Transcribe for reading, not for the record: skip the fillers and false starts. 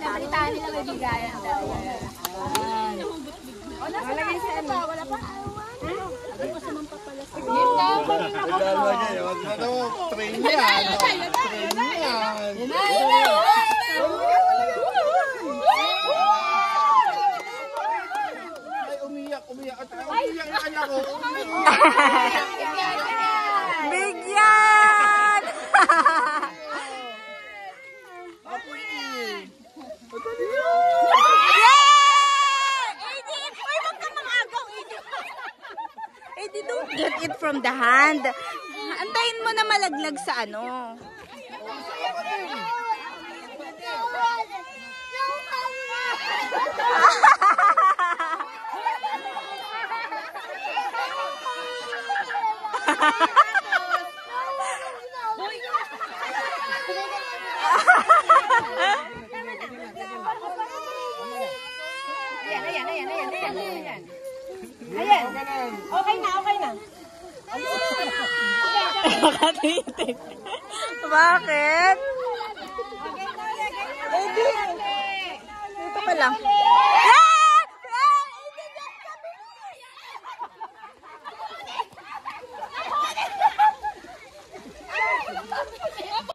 Pinapalitaan nila may bigayan daw. Nalagay sa ano? Wala pa. Ano sa mga papala sa Dalawa niya, wag na daw. Train yan. Train yan. Ay, umiyak. At umiyak na kanya ko. Bigyan! Don't get it from the hand. Antayin mo na malaglag sa ano. Ayan. Okay na. Nakatitig. Bakit? Dito ka lang.